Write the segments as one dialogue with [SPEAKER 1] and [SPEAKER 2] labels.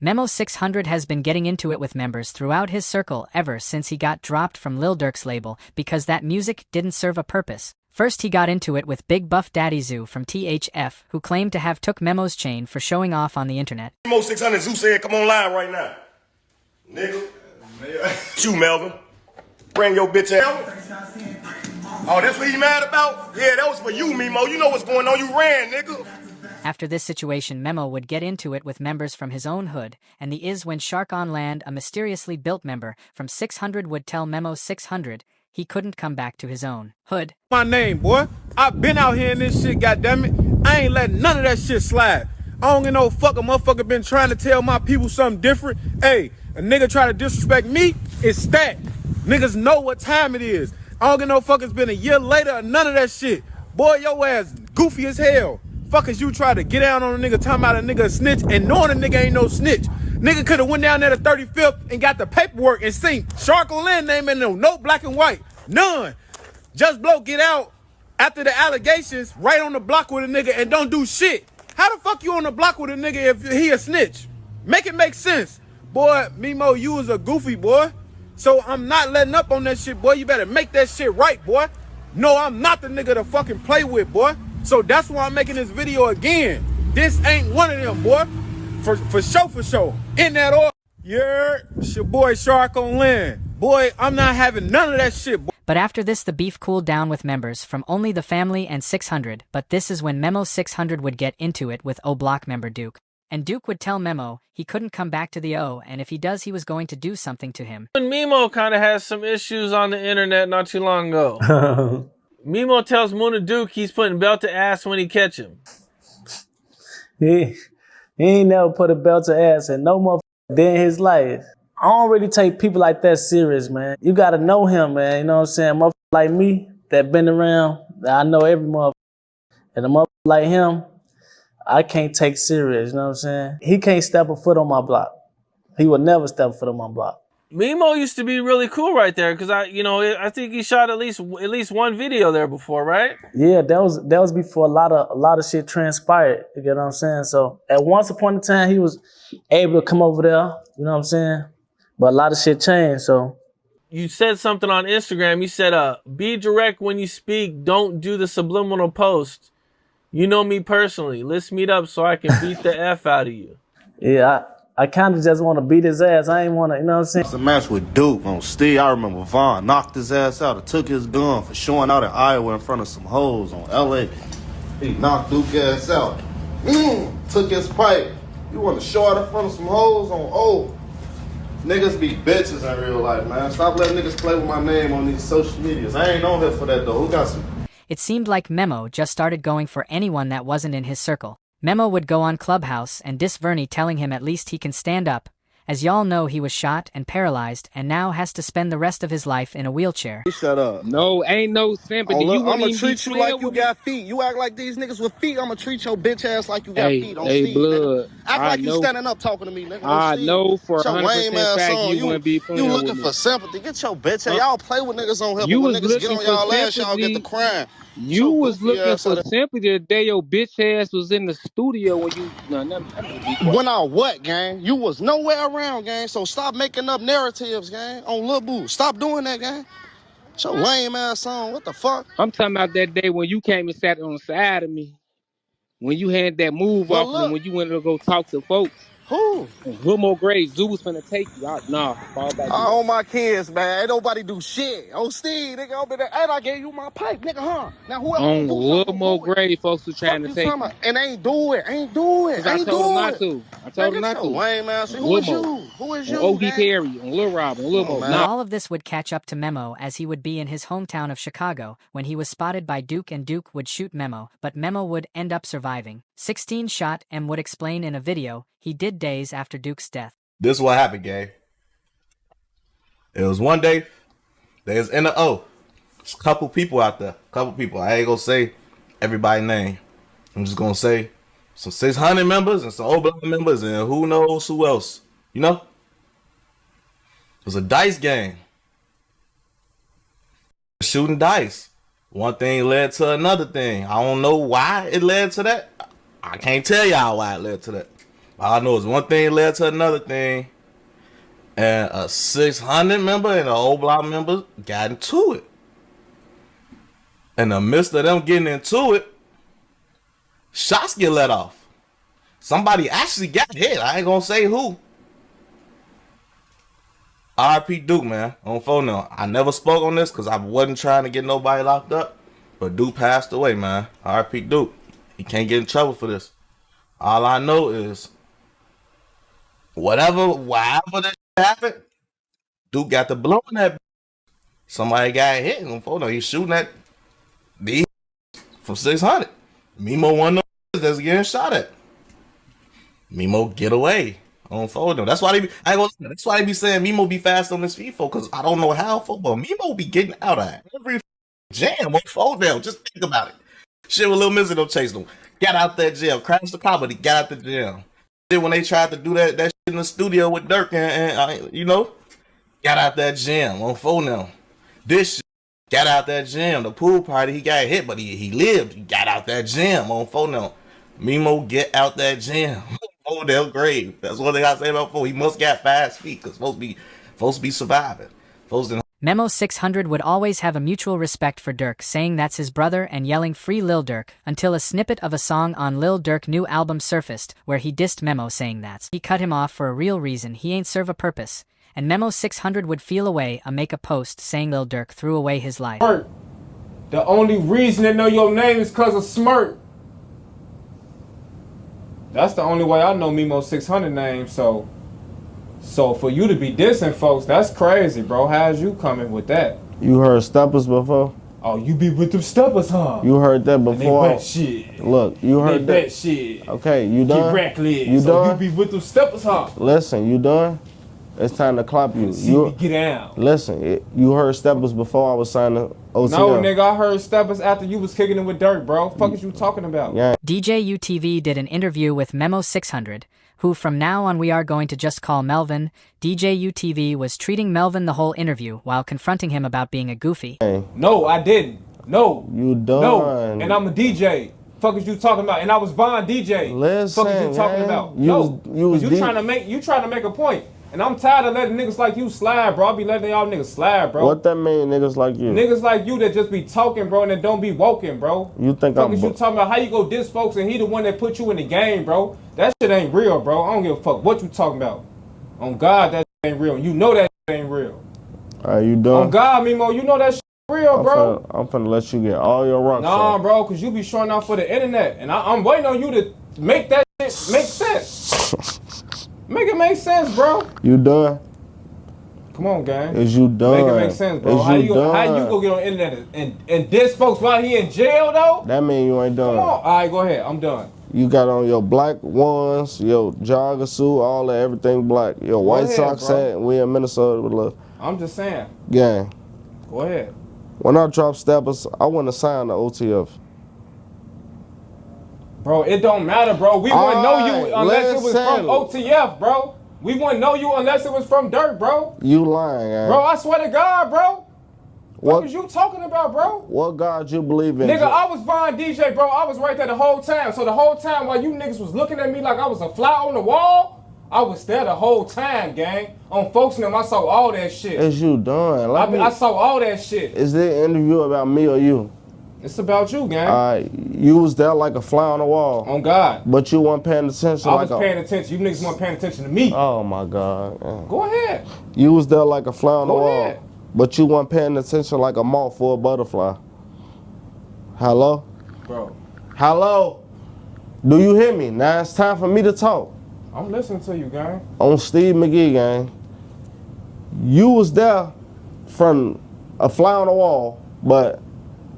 [SPEAKER 1] Memo600 has been getting into it with members throughout his circle ever since he got dropped from Lil Durk's label because that music didn't serve a purpose. First he got into it with Big Buff Daddy Zoo from THF, who claimed to have took Memo's chain for showing off on the internet.
[SPEAKER 2] Memo600 Zoo said, come on live right now. Nigga. You, Melvin. Bring your bitch ass. Oh, that's what he mad about? Yeah, that was for you, Memo. You know what's going on. You ran, nigga.
[SPEAKER 1] After this situation, Memo would get into it with members from his own hood, and the is when Shark on Land, a mysteriously built member from 600, would tell Memo600 he couldn't come back to his own hood.
[SPEAKER 3] My name, boy. I've been out here in this shit, goddammit. I ain't letting none of that shit slide. I don't get no fuck. A motherfucker been trying to tell my people something different. Hey, a nigga try to disrespect me, it's stacked. Niggas know what time it is. I don't get no fuck. It's been a year later or none of that shit. Boy, your ass goofy as hell. Fuck as you try to get down on a nigga talking about a nigga a snitch and knowing a nigga ain't no snitch. Nigga could have went down there to 35th and got the paperwork and seen Shark on Land name in no black and white. None. Just blow get out after the allegations right on the block with a nigga and don't do shit. How the fuck you on the block with a nigga if he a snitch? Make it make sense. Boy, Memo, you was a goofy boy. So I'm not letting up on that shit, boy. You better make that shit right, boy. No, I'm not the nigga to fucking play with, boy. So that's why I'm making this video again. This ain't one of them, boy. For sure. In that order. Yeah, it's your boy Shark on Land. Boy, I'm not having none of that shit, boy.
[SPEAKER 1] But after this, the beef cooled down with members from only the family and 600, but this is when Memo600 would get into it with O Block member Duke. And Duke would tell Memo he couldn't come back to the O, and if he does, he was going to do something to him.
[SPEAKER 4] Memo kind of has some issues on the internet not too long ago. Memo tells Muna Duke he's putting belt to ass when he catch him.
[SPEAKER 5] He ain't never put a belt to ass in no motherfucker day in his life. I don't really take people like that serious, man. You gotta know him, man. You know what I'm saying? Motherfucker like me that been around, I know every motherfucker. And a motherfucker like him, I can't take serious, you know what I'm saying? He can't step a foot on my block. He would never step a foot on my block.
[SPEAKER 4] Memo used to be really cool right there because I think he shot at least one video there before, right?
[SPEAKER 5] Yeah, that was before a lot of shit transpired. You get what I'm saying? So at once upon a time he was able to come over there, you know what I'm saying? But a lot of shit changed, so.
[SPEAKER 4] You said something on Instagram. You said, be direct when you speak. Don't do the subliminal post. You know me personally. Let's meet up so I can beat the F out of you.
[SPEAKER 5] Yeah, I kind of just want to beat his ass. I ain't want to, you know what I'm saying?
[SPEAKER 6] It's a match with Duke on Steve. I remember Vaughn knocked his ass out and took his gun for showing out in Iowa in front of some hoes on LA. He knocked Duke ass out. Took his pipe. You want to show out in front of some hoes on O. Niggas be bitches in real life, man. Stop letting niggas play with my name on these social medias. I ain't on here for that, though. Who got some?
[SPEAKER 1] It seemed like Memo just started going for anyone that wasn't in his circle. Memo would go on Clubhouse and diss Vernie, telling him at least he can stand up. As y'all know, he was shot and paralyzed and now has to spend the rest of his life in a wheelchair.
[SPEAKER 7] Shut up.
[SPEAKER 8] No, ain't no sympathy.
[SPEAKER 7] Oh, look,
[SPEAKER 8] you
[SPEAKER 7] I'ma treat you like you got feet. You act like these niggas with feet. I'ma treat your bitch ass like you got feet on Steve,
[SPEAKER 8] blood.
[SPEAKER 7] Nigga. Act like you standing up talking to me, nigga.
[SPEAKER 8] I know for 100% fact
[SPEAKER 7] on.
[SPEAKER 8] you wouldn't be playing
[SPEAKER 7] You looking
[SPEAKER 8] with
[SPEAKER 7] for
[SPEAKER 8] me.
[SPEAKER 7] sympathy. Get your bitch ass. Y'all play with niggas on here,
[SPEAKER 8] You
[SPEAKER 7] but when
[SPEAKER 8] was
[SPEAKER 7] niggas get on
[SPEAKER 8] looking
[SPEAKER 7] y'all
[SPEAKER 8] for
[SPEAKER 7] ass, y'all get the
[SPEAKER 8] sympathy.
[SPEAKER 7] crime.
[SPEAKER 8] You was looking for sympathy the day your bitch ass was in the studio when you...
[SPEAKER 7] When I what, gang? You was nowhere around, gang. So stop making up narratives, gang, on Lil Boo. Stop doing that, gang. Your lame ass on. What the fuck?
[SPEAKER 8] I'm talking about that day when you came and sat on the side of me. When you had that move
[SPEAKER 7] But
[SPEAKER 8] off and
[SPEAKER 7] look,
[SPEAKER 8] when you went to go talk to folks.
[SPEAKER 7] who?
[SPEAKER 8] Hood more grade. Zoo was finna take you. Nah, fall back.
[SPEAKER 7] On my kids, man. Ain't nobody do shit. Oh, Steve, nigga, over there. And I gave you my pipe, nigga, huh? Now whoever
[SPEAKER 8] On
[SPEAKER 7] do
[SPEAKER 8] little
[SPEAKER 7] something,
[SPEAKER 8] more
[SPEAKER 7] do it.
[SPEAKER 8] grade, folks who trying to take you.
[SPEAKER 7] And ain't do it. Ain't do it.
[SPEAKER 8] I
[SPEAKER 7] Ain't
[SPEAKER 8] told him
[SPEAKER 7] do
[SPEAKER 8] not
[SPEAKER 7] it.
[SPEAKER 8] to. I told him not to.
[SPEAKER 7] Lame ass.
[SPEAKER 8] On
[SPEAKER 7] Who is
[SPEAKER 8] Lil
[SPEAKER 7] you?
[SPEAKER 8] Mo.
[SPEAKER 7] Who is
[SPEAKER 8] On
[SPEAKER 7] you?
[SPEAKER 8] OD
[SPEAKER 7] man?
[SPEAKER 8] Perry, on Lil Rob, on Lil Mo.
[SPEAKER 1] But all of this would catch up to Memo as he would be in his hometown of Chicago when he was spotted by Duke and Duke would shoot Memo, but Memo would end up surviving. 16 shot and would explain in a video he did days after Duke's death.
[SPEAKER 2] This is what happened, gang. It was one day, they was in the O. There's a couple people out there. Couple people. I ain't gonna say everybody's name. I'm just gonna say some 600 members and some O Block members and who knows who else. You know? It was a dice game. Shooting dice. One thing led to another thing. I don't know why it led to that. I can't tell y'all why it led to that. All I know is one thing led to another thing, and a 600 member and an old block member got into it. In the midst of them getting into it, shots get let off. Somebody actually got hit. I ain't gonna say who. R.P. Duke, man, on phone now. I never spoke on this because I wasn't trying to get nobody locked up. But Duke passed away, man. R.P. Duke. He can't get in trouble for this. All I know is whatever this happened, Duke got the blow in that. Somebody got hit on phone now. He's shooting at me from 600. Memo one of those that's getting shot at. Memo get away on phone. That's why they be, that's why they be saying Memo be fast on his feet for, because I don't know how football. Memo be getting out of every jam on phone now. Just think about it. Shit with Lil Mizzy don't chase them. Got out that jail. Crashed the car, but he got out the jail. Shit when they tried to do that shit in the studio with Dirk and got out that jam on phone now. This shit, got out that gym. The pool party, he got hit, but he lived. He got out that gym on phone now. Memo get out that gym. Oh, they'll grave. That's one thing I say about Fo. He must got fast feet because folks be surviving. Folks in
[SPEAKER 1] Memo600 would always have a mutual respect for Durk, saying that's his brother and yelling "Free Lil Durk," until a snippet of a song on Lil Durk's new album surfaced, where he dissed Memo, saying that he cut him off for a real reason, he ain't serve a purpose. And Memo600 would feel away make a post saying Lil Durk threw away his life.
[SPEAKER 3] The only reason they know your name is because of Smirk. That's the only way I know Memo600 name, so for you to be dissing folks, that's crazy, bro. How's you coming with that?
[SPEAKER 6] You heard steppers before?
[SPEAKER 3] Oh, you be with them steppers, huh?
[SPEAKER 6] You heard that before?
[SPEAKER 3] And they bet shit.
[SPEAKER 6] Look, you heard
[SPEAKER 3] they
[SPEAKER 6] that.
[SPEAKER 3] Bet shit.
[SPEAKER 6] Okay, you done?
[SPEAKER 3] Get reckless.
[SPEAKER 6] You
[SPEAKER 3] so
[SPEAKER 6] done?
[SPEAKER 3] You be with them steppers, huh?
[SPEAKER 6] Listen, you done? It's time to clap you.
[SPEAKER 3] See me get out.
[SPEAKER 6] Listen, you heard steppers before I was signing OTM.
[SPEAKER 3] No, nigga, I heard steppers after you was kicking it with Dirk, bro. Fuck is you talking about?
[SPEAKER 6] Yeah.
[SPEAKER 1] DJ UTV did an interview with Memo600, who from now on we are going to just call Melvin. DJ UTV was treating Melvin the whole interview while confronting him about being a goofy.
[SPEAKER 6] Hey.
[SPEAKER 3] No, I didn't. No.
[SPEAKER 6] You done.
[SPEAKER 3] No, and I'm a DJ. Fuck is you talking about? And I was Von DJ.
[SPEAKER 6] Listen,
[SPEAKER 3] fuck is you talking about? You trying to make a point. And I'm tired of letting niggas like you slide, bro. I be letting y'all niggas slide, bro.
[SPEAKER 6] What that mean, niggas like you?
[SPEAKER 3] Niggas like you that just be talking, bro, and that don't be woken, bro.
[SPEAKER 6] You think
[SPEAKER 3] fuck is you talking about? How you go diss folks and he the one that put you in the game, bro? That shit ain't real, bro. I don't give a fuck what you talking about. On God, that shit ain't real. You know that shit ain't real.
[SPEAKER 6] Are you done?
[SPEAKER 3] On God, Memo, you know that shit real, bro.
[SPEAKER 6] I'm finna let you get all your rocks.
[SPEAKER 3] Nah, bro, cause you be showing out for the internet, and I'm waiting on you to make that shit make sense. Make it make sense, bro.
[SPEAKER 6] You done?
[SPEAKER 3] Come on, gang.
[SPEAKER 6] Is you done?
[SPEAKER 3] Make it make sense, bro. How you go get on the internet and diss folks while he in jail, though?
[SPEAKER 6] That mean you ain't done.
[SPEAKER 3] Come on. All right, go ahead. I'm done.
[SPEAKER 6] You got on your black ones, your jogger suit, all that, everything black. Your White Sox hat. We in Minnesota with a.
[SPEAKER 3] I'm just saying.
[SPEAKER 6] Gang.
[SPEAKER 3] Go ahead.
[SPEAKER 6] When I drop steppers, I want to sign the OTF.
[SPEAKER 3] Bro, it don't matter, bro. We wouldn't know you unless it was from OTF, bro. We wouldn't know you unless it was from Dirk, bro.
[SPEAKER 6] You lying, man.
[SPEAKER 3] Bro, I swear to God, bro. What was you talking about, bro?
[SPEAKER 6] What God you believe in?
[SPEAKER 3] Nigga, I was Von DJ, bro. I was right there the whole time. So the whole time while you niggas was looking at me like I was a fly on the wall, I was there the whole time, gang. On folks and them, I saw all that shit.
[SPEAKER 6] Is you done?
[SPEAKER 3] I saw all that shit.
[SPEAKER 6] Is there an interview about me or you?
[SPEAKER 3] It's about you, gang.
[SPEAKER 6] You was there like a fly on the wall.
[SPEAKER 3] On God.
[SPEAKER 6] But you weren't paying attention.
[SPEAKER 3] I was paying attention. You niggas weren't paying attention to me.
[SPEAKER 6] Oh my God.
[SPEAKER 3] Go ahead.
[SPEAKER 6] You was there like a fly on the wall.
[SPEAKER 3] Ahead.
[SPEAKER 6] But you weren't paying attention like a moth or a butterfly. Hello?
[SPEAKER 3] Bro.
[SPEAKER 6] Hello? Do you hear me? Now it's time for me to talk.
[SPEAKER 3] I'm listening to you, gang.
[SPEAKER 6] On Steve McGee, gang. You was there from a fly on the wall, but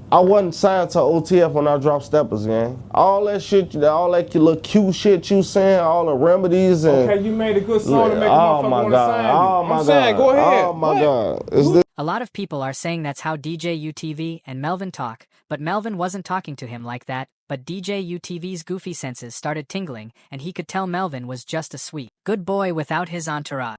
[SPEAKER 6] I wasn't signed to OTF when I dropped steppers, gang. All that shit, all that little cute shit you saying, all the remedies and...
[SPEAKER 3] Okay, you made a good song to make a motherfucker want to sign you. I'm saying, go ahead.
[SPEAKER 6] Oh my God.
[SPEAKER 1] A lot of people are saying that's how DJ UTV and Melvin talk, but Melvin wasn't talking to him like that, but DJ UTV's goofy senses started tingling, and he could tell Melvin was just a sweet, good boy without his entourage.